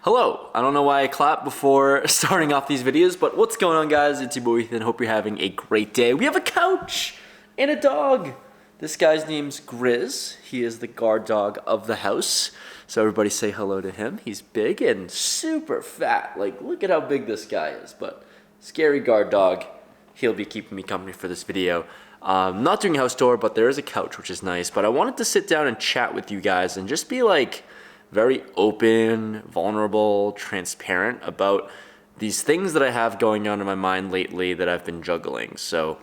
Hello, I don't know why I clap before starting off these videos, but what's going on, guys? It's your boy Ethan. Hope you're having a great day. We have a couch and a dog. This guy's name's Grizz. He is the guard dog of the house. So everybody say hello to him. He's big and super fat. Like, look at how big this guy is. But scary guard dog. He'll be keeping me company for this video. Not doing a house tour, but there is a couch, which is nice. But I wanted to sit down and chat with you guys and just be like very open, vulnerable, transparent about these things that I have going on in my mind lately that I've been juggling. So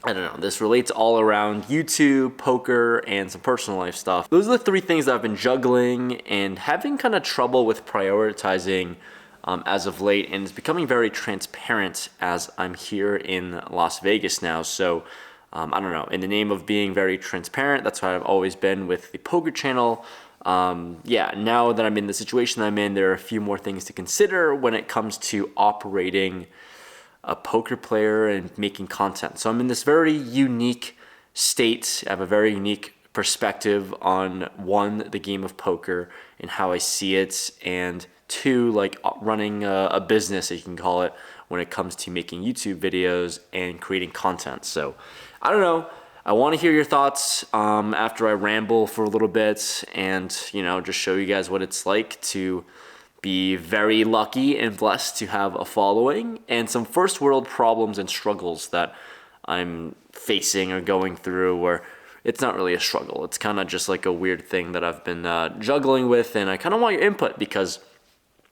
I don't know, this relates all around YouTube, poker, and some personal life stuff. Those are the three things that I've been juggling and having kind of trouble with prioritizing as of late, and it's becoming very transparent as I'm here in Las Vegas now. So I don't know, in the name of being very transparent, that's what I've always been with the poker channel. Yeah, now that I'm in the situation I'm in, there are a few more things to consider when it comes to operating a poker player and making content. So I'm in this very unique state. I have a very unique perspective on, one, the game of poker and how I see it, and two, like running a business, you can call it, when it comes to making YouTube videos and creating content. So I don't know. I want to hear your thoughts after I ramble for a little bit and, you know, just show you guys what it's like to be very lucky and blessed to have a following and some first world problems and struggles that I'm facing or going through, where it's not really a struggle. It's kind of just like a weird thing that I've been juggling with, and I kind of want your input because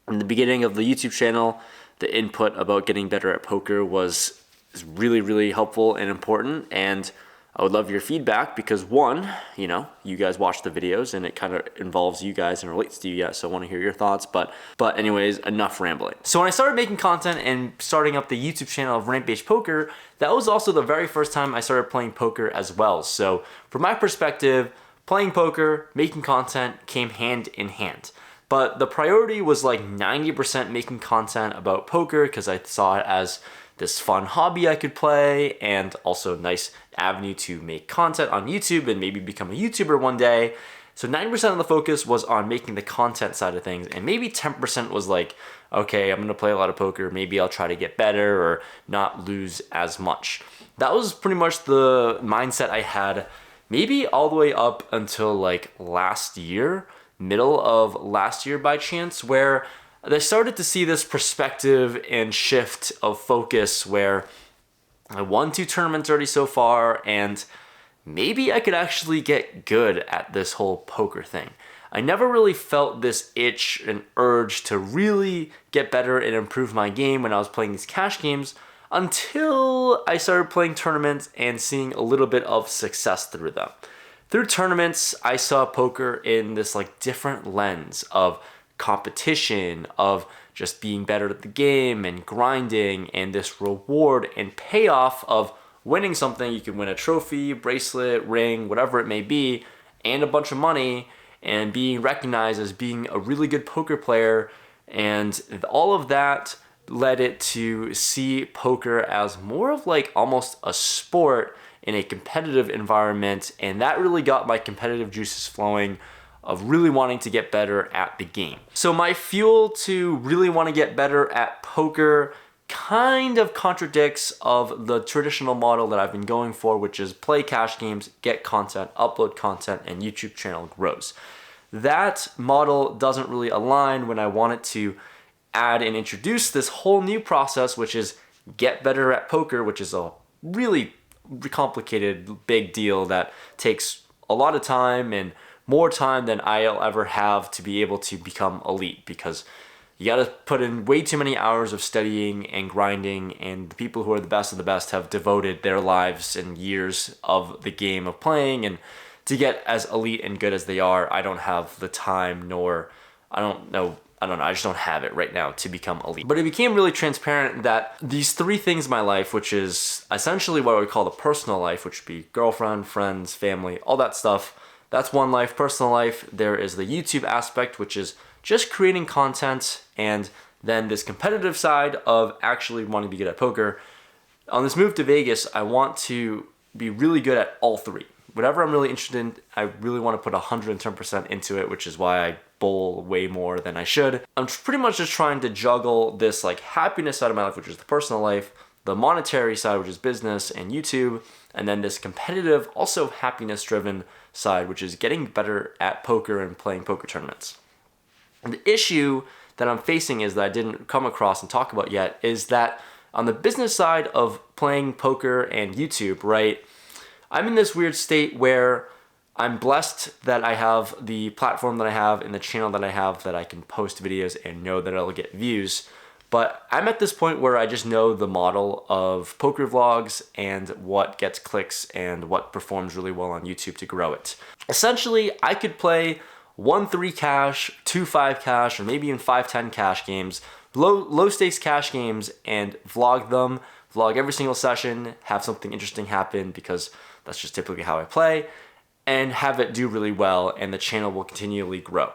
in the beginning of the YouTube channel, the input about getting better at poker is really, really helpful and important, and I would love your feedback because, one, you know, you guys watch the videos and it kind of involves you guys and relates to you guys, so I want to hear your thoughts. But anyways, enough rambling. So when I started making content and starting up the YouTube channel of RampagePoker, that was also the very first time I started playing poker as well. So from my perspective, playing poker, making content came hand in hand. But the priority was like 90% making content about poker because I saw it as this fun hobby I could play and also a nice avenue to make content on YouTube and maybe become a YouTuber one day. So 90% of the focus was on making the content side of things, and maybe 10% was like, okay, I'm gonna play a lot of poker, maybe I'll try to get better or not lose as much. That was pretty much the mindset I had maybe all the way up until like last year, middle of last year by chance, where I started to see this perspective and shift of focus where I won 2 tournaments already so far, and maybe I could actually get good at this whole poker thing. I never really felt this itch and urge to really get better and improve my game when I was playing these cash games until I started playing tournaments and seeing a little bit of success through them. Through tournaments, I saw poker in this like different lens of competition, of just being better at the game and grinding, and this reward and payoff of winning something. You can win a trophy, bracelet, ring, whatever it may be, and a bunch of money, and being recognized as being a really good poker player. And all of that led it to see poker as more of like almost a sport in a competitive environment, and that really got my competitive juices flowing of really wanting to get better at the game. So my fuel to really want to get better at poker kind of contradicts of the traditional model that I've been going for, which is play cash games, get content, upload content, and YouTube channel grows. That model doesn't really align when I wanted to add and introduce this whole new process, which is get better at poker, which is a really complicated, big deal that takes a lot of time and more time than I'll ever have to be able to become elite, because you got to put in way too many hours of studying and grinding, and the people who are the best of the best have devoted their lives and years of the game of playing, and to get as elite and good as they are, I don't have the time, nor I just don't have it right now to become elite. But it became really transparent that these 3 things in my life, which is essentially what I would call the personal life, which would be girlfriend, friends, family, all that stuff. That's one life, personal life. There is the YouTube aspect, which is just creating content, and then this competitive side of actually wanting to be good at poker. On this move to Vegas, I want to be really good at all 3. Whatever I'm really interested in, I really want to put 110% into it, which is why I bowl way more than I should. I'm pretty much just trying to juggle this like happiness side of my life, which is the personal life, the monetary side, which is business and YouTube, and then this competitive, also happiness driven side, which is getting better at poker and playing poker tournaments. And the issue that I'm facing is that I didn't come across and talk about yet is that on the business side of playing poker and YouTube, right, I'm in this weird state where I'm blessed that I have the platform that I have and the channel that I have that I can post videos and know that I'll get views. But I'm at this point where I just know the model of poker vlogs and what gets clicks and what performs really well on YouTube to grow it. Essentially, I could play 1-3 cash, 2-5 cash, or maybe even 5-10 cash games, low stakes cash games, and vlog them, vlog every single session, have something interesting happen because that's just typically how I play, and have it do really well, and the channel will continually grow.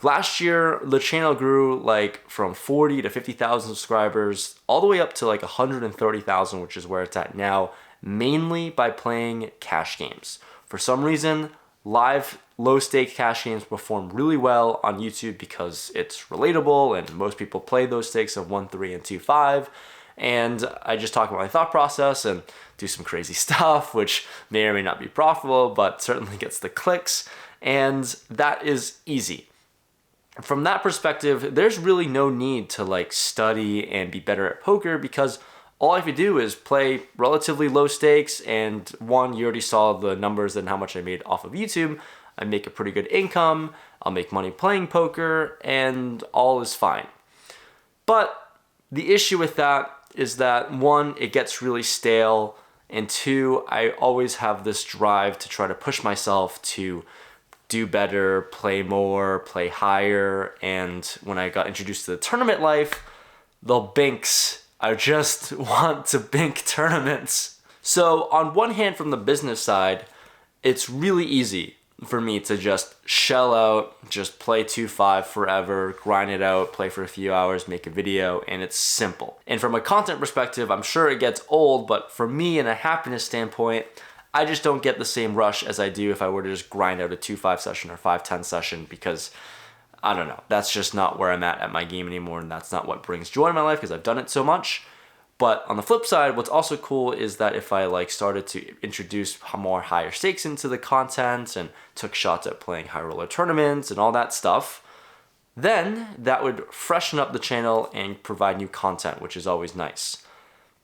Last year, the channel grew like from 40 to 50,000 subscribers, all the way up to like 130,000, which is where it's at now, mainly by playing cash games. For some reason, live low-stake cash games perform really well on YouTube because it's relatable and most people play those stakes of 1-3 and 2-5. And I just talk about my thought process and do some crazy stuff, which may or may not be profitable, but certainly gets the clicks. And that is easy. From that perspective, there's really no need to like study and be better at poker because all I have to do is play relatively low stakes, and one, you already saw the numbers and how much I made off of YouTube. I make a pretty good income, I'll make money playing poker, and all is fine. But the issue with that is that one, it gets really stale, and two, I always have this drive to try to push myself to do better, play more, play higher, and when I got introduced to the tournament life, the binks, I just want to bink tournaments. So on one hand, from the business side, it's really easy for me to just shell out, just play 2-5 forever, grind it out, play for a few hours, make a video, and it's simple. And from a content perspective, I'm sure it gets old, but for me, in a happiness standpoint, I just don't get the same rush as I do if I were to just grind out a 2-5 session or 5-10 session because, I don't know, that's just not where I'm at my game anymore, and that's not what brings joy in my life because I've done it so much. But on the flip side, what's also cool is that if I like started to introduce more higher stakes into the content and took shots at playing high roller tournaments and all that stuff, then that would freshen up the channel and provide new content, which is always nice.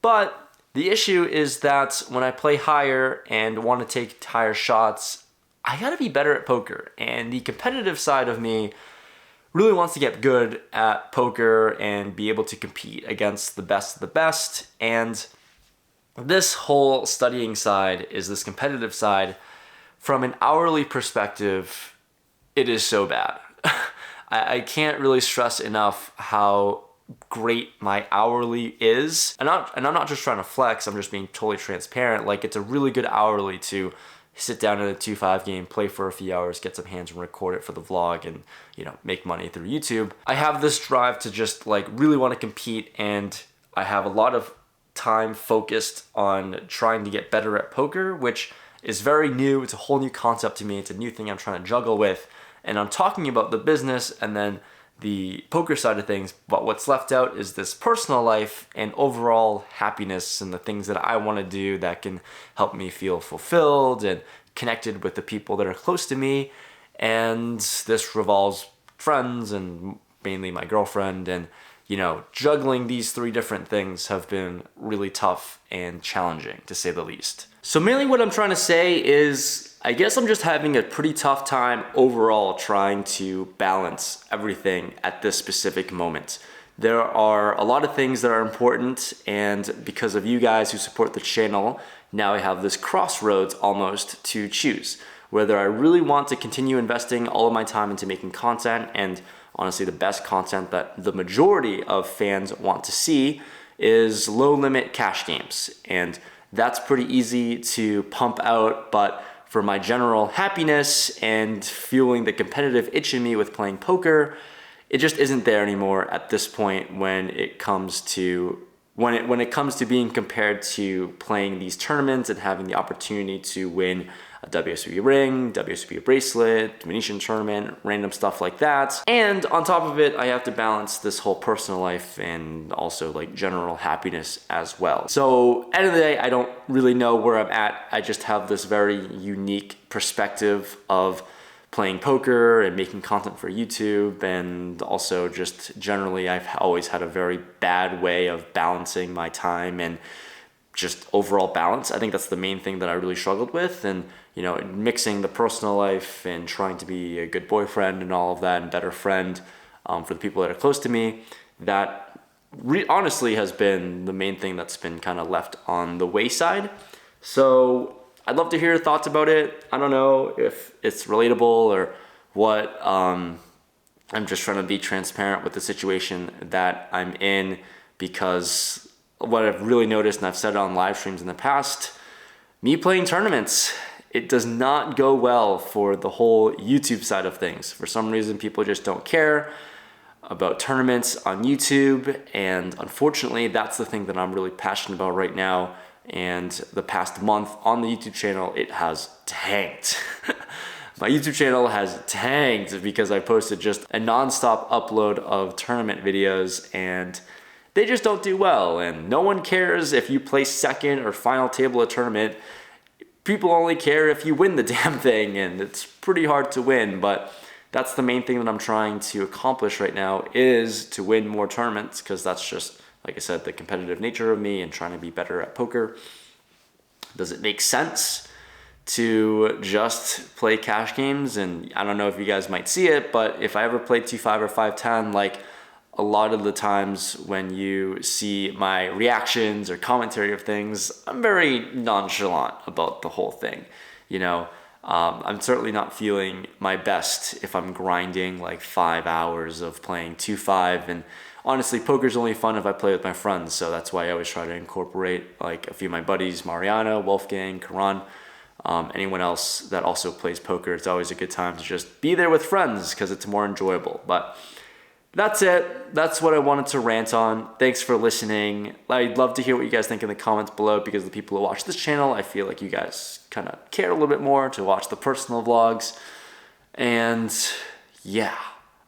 But the issue is that when I play higher and want to take higher shots, I gotta be better at poker. And the competitive side of me really wants to get good at poker and be able to compete against the best of the best. And this whole studying side is this competitive side. From an hourly perspective, it is so bad. I can't really stress enough how great my hourly is. And I'm not just trying to flex, I'm just being totally transparent. Like, it's a really good hourly to sit down in a 2-5 game, play for a few hours, get some hands and record it for the vlog and, you know, make money through YouTube. I have this drive to just like really want to compete, and I have a lot of time focused on trying to get better at poker, which is very new. It's a whole new concept to me. It's a new thing I'm trying to juggle with. And I'm talking about the business and then the poker side of things, but what's left out is this personal life and overall happiness and the things that I want to do that can help me feel fulfilled and connected with the people that are close to me. And this revolves friends and mainly my girlfriend, and you know, juggling these three different things have been really tough and challenging, to say the least. So mainly what I'm trying to say is, I guess I'm just having a pretty tough time overall trying to balance everything at this specific moment. There are a lot of things that are important, and because of you guys who support the channel, now I have this crossroads almost to choose. Whether I really want to continue investing all of my time into making content, and honestly the best content that the majority of fans want to see is low limit cash games. And that's pretty easy to pump out, but for my general happiness and fueling the competitive itch in me with playing poker, it just isn't there anymore at this point when it comes to when it comes to being compared to playing these tournaments and having the opportunity to win a WSOP ring, WSOP bracelet, Venetian tournament, random stuff like that. And on top of it, I have to balance this whole personal life and also like general happiness as well. So end of the day, I don't really know where I'm at. I just have this very unique perspective of playing poker and making content for YouTube, and also just generally I've always had a very bad way of balancing my time and just overall balance. I think that's the main thing that I really struggled with, and you know, mixing the personal life and trying to be a good boyfriend and all of that and better friend for the people that are close to me, that honestly has been the main thing that's been kind of left on the wayside. So I'd love to hear your thoughts about it. I don't know if it's relatable or what. I'm just trying to be transparent with the situation that I'm in, because what I've really noticed, and I've said it on live streams in the past, me playing tournaments, it does not go well for the whole YouTube side of things. For some reason, people just don't care about tournaments on YouTube, and unfortunately, that's the thing that I'm really passionate about right now. And the past month on the YouTube channel, it has tanked. My YouTube channel has tanked because I posted just a non-stop upload of tournament videos, and they just don't do well. And no one cares if you place second or final table at a tournament. People only care if you win the damn thing, and it's pretty hard to win. But that's the main thing that I'm trying to accomplish right now, is to win more tournaments, because that's just, like I said, the competitive nature of me and trying to be better at poker. Does it make sense to just play cash games? And I don't know if you guys might see it, but if I ever play 2-5 or 5-10, like a lot of the times when you see my reactions or commentary of things, I'm very nonchalant about the whole thing. You know, I'm certainly not feeling my best if I'm grinding like 5 hours of playing 2-5, and honestly, poker's only fun if I play with my friends, so that's why I always try to incorporate like a few of my buddies, Mariana, Wolfgang, Karan, anyone else that also plays poker. It's always a good time to just be there with friends because it's more enjoyable. But that's it. That's what I wanted to rant on. Thanks for listening. I'd love to hear what you guys think in the comments below, because the people who watch this channel, I feel like you guys kind of care a little bit more to watch the personal vlogs. And yeah,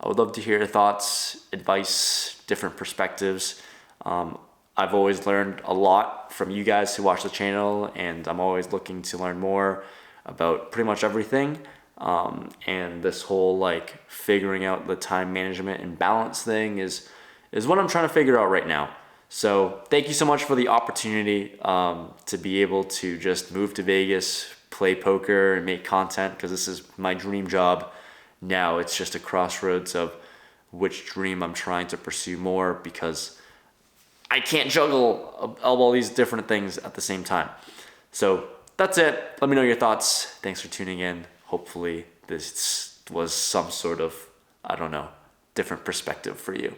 I would love to hear your thoughts, advice, different perspectives. I've always learned a lot from you guys who watch the channel, and I'm always looking to learn more about pretty much everything. And this whole like figuring out the time management and balance thing is what I'm trying to figure out right now. So thank you so much for the opportunity to be able to just move to Vegas, play poker, and make content, because this is my dream job. Now it's just a crossroads of which dream I'm trying to pursue more, because I can't juggle all these different things at the same time. So that's it. Let me know your thoughts. Thanks for tuning in. Hopefully this was some sort of, I don't know, different perspective for you.